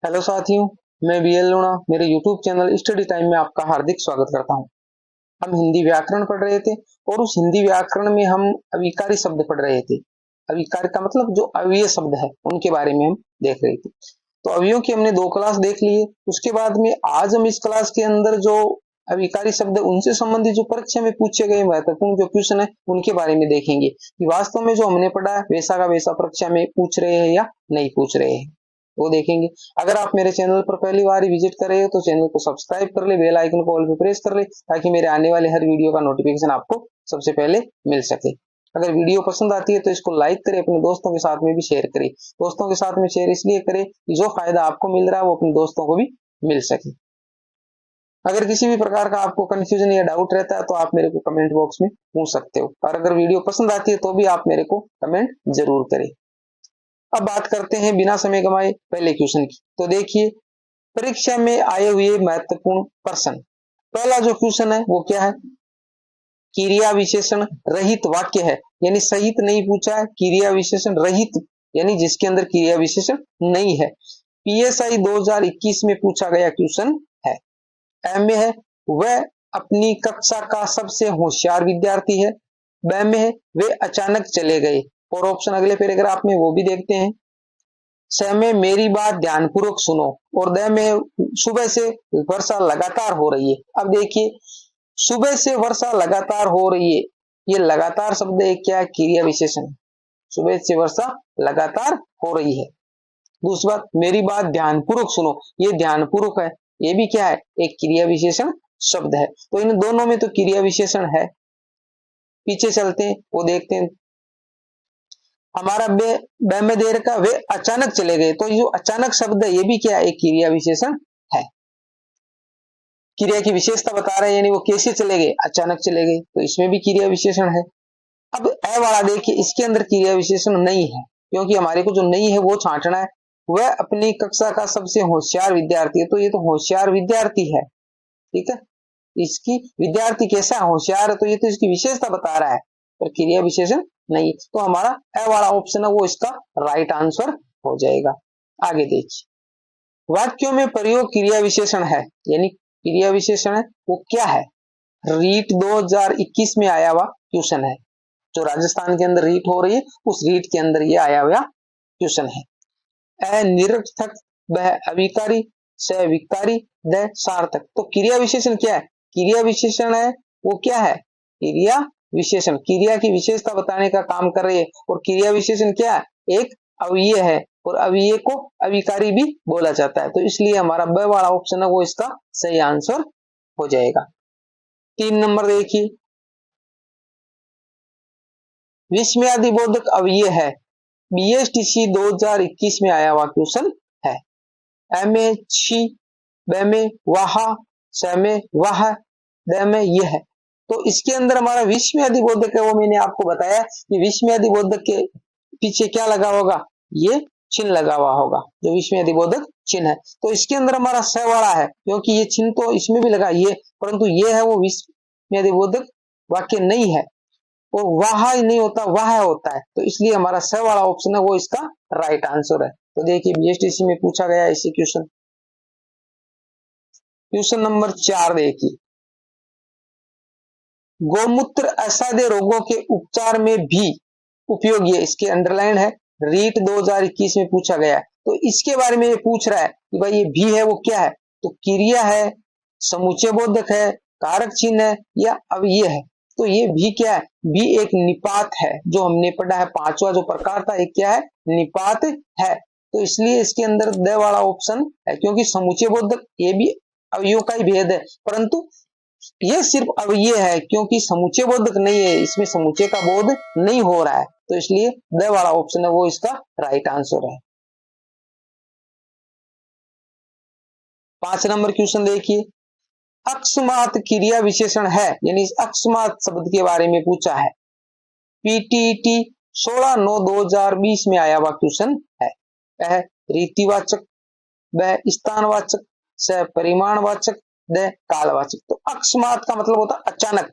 Hello साथियों, मैं BL लूणा मेरे यूट्यूब चैनल स्टडी टाइम में आपका हार्दिक स्वागत करता हूं। हम हिंदी व्याकरण पढ़ रहे थे और उस हिंदी व्याकरण में हम अविकारी शब्द पढ़ रहे थे। अविकारी का मतलब जो अव्यय शब्द है उनके बारे में हम देख रहे थे। तो अवयवों की हमने 2 क्लास देख लिए। उसके बाद में आज हम इस क्लास के अंदर जो अविकारी शब्द उनसे संबंधित जो परीक्षा में पूछे गए महत्वपूर्ण जो क्वेश्चन है उनके बारे में देखेंगे कि वास्तव में जो हमने पढ़ा है वैसा का वैसा परीक्षा में पूछ रहे हैं या नहीं पूछ रहे हैं, वो देखेंगे। अगर आप मेरे चैनल पर पहली बार विजिट कर रहे हो तो चैनल को सब्सक्राइब कर ले, बेल आइकन को ऑल पे प्रेस कर ले ताकि मेरे आने वाले हर वीडियो का नोटिफिकेशन आपको सबसे पहले मिल सके। अगर वीडियो पसंद आती है तो इसको लाइक करें, अपने दोस्तों के साथ में भी शेयर करें। दोस्तों के साथ में शेयर इसलिए करें कि जो फायदा आपको मिल रहा है वो अपने दोस्तों को भी मिल सके। अगर किसी भी प्रकार का आपको कंफ्यूजन या डाउट रहता है तो आप मेरे को कमेंट बॉक्स में पूछ सकते हो, और अगर वीडियो पसंद आती है तो भी आप मेरे को कमेंट जरूर करें। अब बात करते हैं बिना समय गंवाए पहले क्वेश्चन की। तो देखिए, परीक्षा में आए हुए महत्वपूर्ण प्रश्न। पहला जो क्वेश्चन है वो क्या है? क्रिया विशेषण रहित वाक्य है, यानी सहित नहीं पूछा है, क्रिया विशेषण रहित यानी जिसके अंदर क्रिया विशेषण नहीं है। पीएसआई 2021 में पूछा गया क्वेश्चन है। एम में है वह अपनी कक्षा का सबसे होशियार विद्यार्थी है। ब में है वे अचानक चले गए, और ऑप्शन अगले पैराग्राफ में वो भी देखते हैं। स में मेरी बात ध्यानपूर्वक सुनो, और द में सुबह से वर्षा लगातार हो रही है। अब देखिए, सुबह से वर्षा लगातार हो रही है, ये लगातार शब्द एक क्या है? क्रिया विशेषण। सुबह से वर्षा लगातार हो रही है। दूसरी बात, मेरी बात ध्यानपूर्वक सुनो, ये ध्यानपूर्वक है, ये भी क्या है? एक क्रिया विशेषण शब्द है। तो इन दोनों में तो क्रिया विशेषण है। पीछे चलते हैं, वो देखते हैं। हमारा बे में देर का वे अचानक चले गए, तो ये जो अचानक शब्द है ये भी क्या है? एक क्रिया विशेषण है। क्रिया की विशेषता बता रहे हैं, यानी वो कैसे चले गए? अचानक चले गए, तो इसमें भी क्रिया विशेषण है। अब ए वाला देखिए, इसके अंदर क्रिया विशेषण नहीं है, क्योंकि हमारे को जो नहीं है वो छांटना है। वह अपनी कक्षा का सबसे होशियार विद्यार्थी है, तो ये तो होशियार विद्यार्थी है, ठीक है। इसकी विद्यार्थी कैसा होशियार है, तो ये तो इसकी विशेषता बता रहा है, पर क्रिया विशेषण नहीं। तो हमारा ए वाला ऑप्शन है वो इसका राइट आंसर हो जाएगा। आगे देखिए, वाक्यों में प्रयोग क्रिया विशेषण है, यानी क्रिया विशेषण है वो क्या है? रीट 2021 में आया हुआ क्वेश्चन है। जो राजस्थान के अंदर रीट हो रही है उस रीट के अंदर ये आया हुआ क्वेश्चन है। अ निरर्थक, ब अविकारी, स विकारी, द सार्थक। तो क्रिया विशेषण क्या है? क्रिया विशेषण है वो क्या है? क्रिया विशेषण क्रिया की विशेषता बताने का काम कर रही है, और क्रिया विशेषण क्या है? एक अव्यय है, और अव्यय को अविकारी भी बोला जाता है। तो इसलिए हमारा ब वाला ऑप्शन है वो इसका सही आंसर हो जाएगा। 3 नंबर देखिए, विस्मयादिबोधक अव्यय है। बीएसटीसी 2021 में आया हुआ क्वेश्चन है। ए में छी, ब में वाह, स में वाह, द में यह है। तो इसके अंदर हमारा विस्मयादिबोधक है, वो मैंने आपको बताया कि विस्मयादिबोधक के पीछे क्या लगा होगा? ये चिन्ह लगा हुआ होगा, जो विस्मयादिबोधक चिन्ह है। तो इसके अंदर हमारा स वाला है, क्योंकि ये चिन्ह तो इसमें भी लगा ये, परंतु ये है वो विस्मयादिबोधक वाक्य नहीं है। वो वाह ही नहीं होता, वाह होता है, तो इसलिए हमारा स वाला ऑप्शन है वो इसका राइट आंसर है। तो देखिए, बीएसटीसी में पूछा गया ऐसे क्वेश्चन। क्वेश्चन नंबर 4 देखिए, गोमूत्र असाध्य रोगों के उपचार में भी उपयोगी है। इसके अंडरलाइन है, रीट 2021 में पूछा गया है। तो इसके बारे में ये पूछ रहा है कि भाई ये भी है वो क्या है? तो क्रिया है, समुच्चय बोधक है, कारक चिन्ह है, या अव्यय है। तो ये भी क्या है? भी एक निपात है, जो हमने पढ़ा है 5वां जो प्रकार था, एक क्या है? निपात है। तो इसलिए इसके अंदर द वाला ऑप्शन है, क्योंकि समुच्चय बोधक ये भी अवयवों का ही भेद है, परंतु यह सिर्फ अव्यय है, क्योंकि समुच्चय बोधक नहीं है, इसमें समुच्चय का बोध नहीं हो रहा है। तो इसलिए द वाला ऑप्शन है वो इसका राइट आंसर है। 5 नंबर क्वेश्चन देखिए, अकस्मात क्रिया विशेषण है, यानी इस अकस्मात शब्द के बारे में पूछा है। पीटीटी 16/9/2020 में आया हुआ क्वेश्चन है। वह रीतिवाचक, वह स्थानवाचक, स परिमाणवाचक, द कालवाचक। तो अकस्मात का मतलब होता अचानक,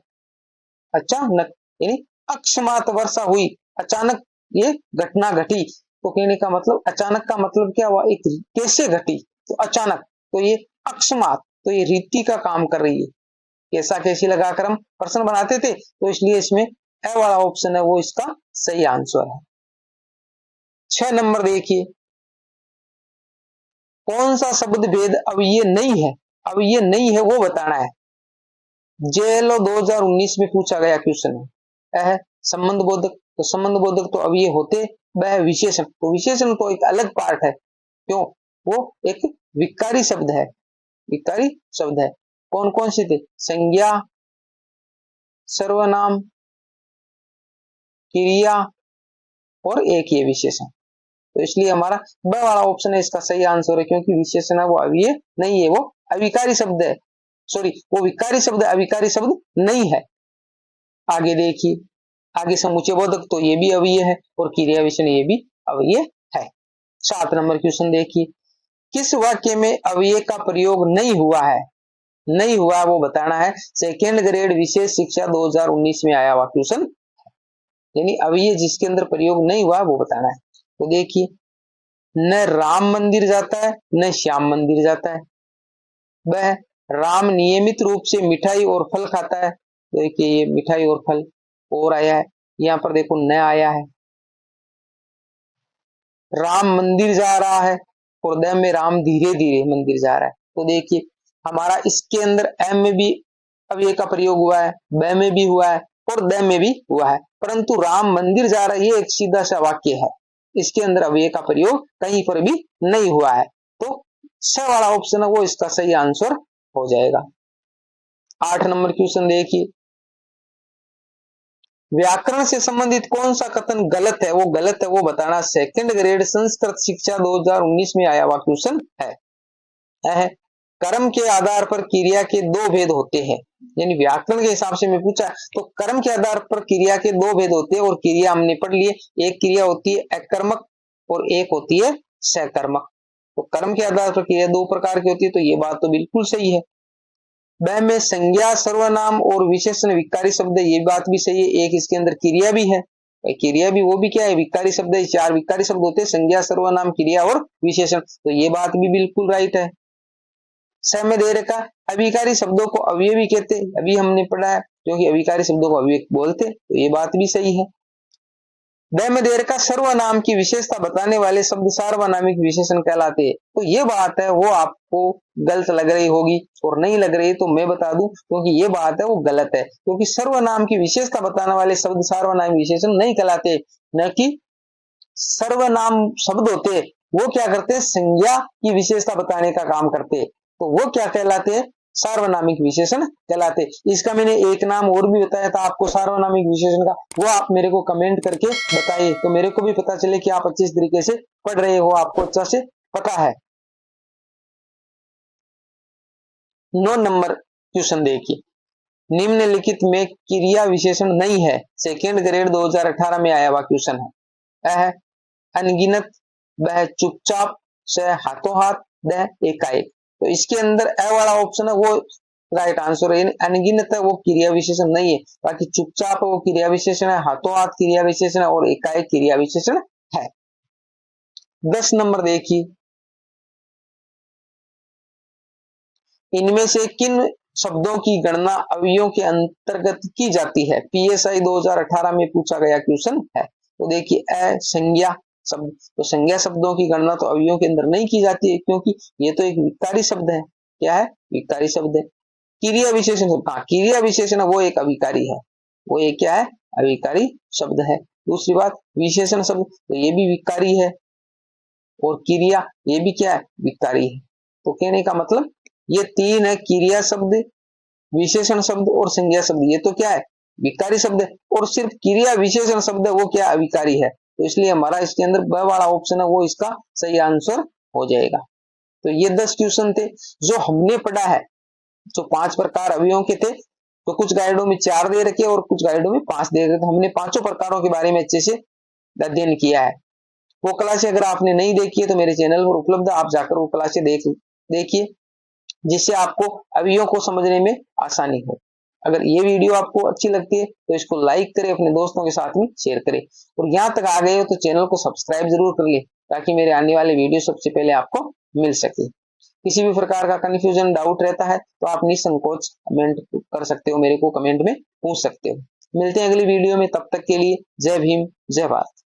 अचानक यानी अकस्मात वर्षा हुई, अचानक ये घटना घटी। तो कहने का मतलब अचानक का मतलब क्या हुआ? एक कैसे घटी, तो अचानक, तो ये अकस्मात, तो ये रीति का काम कर रही है। कैसा कैसी लगाकर हम प्रश्न बनाते थे, तो इसलिए इसमें ए वाला ऑप्शन है वो इसका सही आंसर है। 6 नंबर देखिए, कौन सा शब्द भेद अब ये नहीं है, अब ये नहीं है वो बताना है। जेएलओ 2019 में पूछा गया क्वेश्चन है। संबंध बोधक, तो संबंध बोधक तो अब ये होते, वह विशेषण, तो विशेषण तो एक अलग पार्ट है, क्यों, वो एक विकारी शब्द है, विकारी शब्द है। कौन कौन से थे, संज्ञा, सर्वनाम, क्रिया और एक ये विशेषण, तो इसलिए हमारा ब वाला ऑप्शन है इसका सही आंसर है, क्योंकि विशेषण है वो अव्यय नहीं है, वो अविकारी शब्द है, सॉरी वो विकारी शब्द है, अविकारी शब्द नहीं है। आगे देखिए, आगे समुच्चय बोधक तो ये भी अव्यय है और क्रिया विशेषण ये भी अव्यय है। 7 नंबर क्वेश्चन देखिए, किस वाक्य में अव्यय का प्रयोग नहीं हुआ है, नहीं हुआ वो बताना है। सेकेंड ग्रेड विशेष शिक्षा 2019 में आया हुआ क्वेश्चन, यानी अव्यय जिसके अंदर प्रयोग नहीं हुआ वो बताना है। तो देखिए, न राम मंदिर जाता है न श्याम मंदिर जाता है। वह राम नियमित रूप से मिठाई और फल खाता है, देखिए ये मिठाई और फल और आया है, यहाँ पर देखो न आया है। राम मंदिर जा रहा है और द में राम धीरे धीरे मंदिर जा रहा है, तो देखिए हमारा इसके अंदर एम में भी अव्यय का प्रयोग हुआ है, ब में भी हुआ है और द में भी हुआ है, परंतु राम मंदिर जा रहा है ये एक सीधा सा वाक्य है, इसके अंदर अव्यय का प्रयोग कहीं पर भी नहीं हुआ है, तो स वाला ऑप्शन है वो इसका सही आंसर हो जाएगा। 8 नंबर क्वेश्चन देखिए, व्याकरण से संबंधित कौन सा कथन गलत है, वो गलत है वो बताना। सेकंड ग्रेड संस्कृत शिक्षा 2019 में आया हुआ क्वेश्चन है। कर्म के आधार पर क्रिया के 2 भेद होते हैं, यानी व्याकरण के हिसाब से मैं पूछा तो कर्म के आधार पर क्रिया के 2 भेद होते हैं और क्रिया हमने पढ़ लिए, एक क्रिया होती है अकर्मक और एक होती है सकर्मक। तो कर्म के आधार पर क्रिया 2 प्रकार की होती है, तो ये बात तो बिल्कुल सही है। वह में संज्ञा, सर्वनाम और विशेषण विकारी शब्द है, ये बात भी सही है। एक इसके अंदर क्रिया भी है, क्रिया भी वो भी क्या है, विकारी शब्द है। 4 विकारी शब्द होते हैं, संज्ञा, सर्वनाम, क्रिया और विशेषण, तो ये बात भी बिल्कुल राइट है। स में दे रखा अविकारी शब्दों को अव्यय भी कहते, अभी हमने पढ़ा है, क्योंकि अविकारी शब्दों को अव्यय बोलते, तो ये बात भी सही है। द में दे रखा सर्वनाम की विशेषता बताने वाले शब्द सार्वनामिक विशेषण कहलाते हैं, तो ये बात है वो आपको गलत लग रही होगी और नहीं लग रही तो मैं बता दूं, क्योंकि ये बात है वो गलत है, क्योंकि सर्वनाम की विशेषता बताने वाले शब्द सार्वनामिक विशेषण नहीं कहलाते, न कि सर्वनाम शब्द होते वो क्या करते हैं, संज्ञा की विशेषता बताने का काम करते, तो वो क्या कहलाते हैं, सार्वनामिक विशेषण कहलाते। इसका मैंने एक नाम और भी बताया था आपको सार्वनामिक विशेषण का, वो आप मेरे को कमेंट करके बताइए, तो मेरे को भी पता चले कि आप अच्छे तरीके से पढ़ रहे हो, आपको अच्छा से पता है। 9 नंबर क्वेश्चन देखिए, निम्नलिखित में क्रिया विशेषण नहीं है, सेकेंड ग्रेड 2018 में आया हुआ क्वेश्चन है। अनगिनत, वह चुपचाप, से हाथों हाथ, द एकाएक, तो इसके अंदर ए वाला ऑप्शन है वो राइट आंसर है। अनगिनत है वो क्रिया विशेषण नहीं है, बाकी चुपचाप वो क्रिया विशेषण है, हाथों हाथ क्रिया विशेषण है और एकाएक क्रिया विशेषण है। 10 नंबर देखिए, इनमें से किन शब्दों की गणना अवयवों के अंतर्गत की जाती है, पीएसआई 2018 में पूछा गया क्वेश्चन है। तो देखिए संज्ञा शब्द, तो संज्ञा शब्दों की गणना तो अवयवों के अंदर नहीं की जाती है, क्योंकि ये तो एक विकारी शब्द है। क्या है, विकारी शब्द है। क्रिया विशेषण शब्द, हाँ क्रिया विशेषण वो एक अविकारी है, वो एक क्या है, अविकारी शब्द है। दूसरी बात, विशेषण शब्द तो ये भी विकारी है और क्रिया ये भी क्या है, विकारी है। तो कहने का मतलब ये 3 है, क्रिया शब्द, विशेषण शब्द और संज्ञा शब्द, ये तो क्या है, विकारी शब्द है, और सिर्फ क्रिया विशेषण शब्द है वो क्या, अविकारी है। तो इसलिए हमारा इसके अंदर ब वाला ऑप्शन है वो इसका सही आंसर हो जाएगा। तो ये 10 क्वेश्चन थे जो हमने पढ़ा है, जो 5 प्रकार अवयवों के थे, तो कुछ गाइडों में 4 दे रखे और कुछ गाइडों में 5 दे रखे, तो हमने 5 प्रकारों के बारे में अच्छे से अध्ययन किया है। वो क्लासें अगर आपने नहीं देखी है तो मेरे चैनल पर उपलब्ध है, आप जाकर वो क्लासें देखिए, जिससे आपको अवयवों को समझने में आसानी हो। अगर ये वीडियो आपको अच्छी लगती है तो इसको लाइक करें, अपने दोस्तों के साथ में शेयर करें, और यहाँ तक आ गए हो तो चैनल को सब्सक्राइब जरूर कर ले, ताकि मेरे आने वाले वीडियो सबसे पहले आपको मिल सके। किसी भी प्रकार का कंफ्यूजन डाउट रहता है तो आप निसंकोच कमेंट कर सकते हो, मेरे को कमेंट में पूछ सकते हो। मिलते हैं अगली वीडियो में, तब तक के लिए जय भीम जय भारत।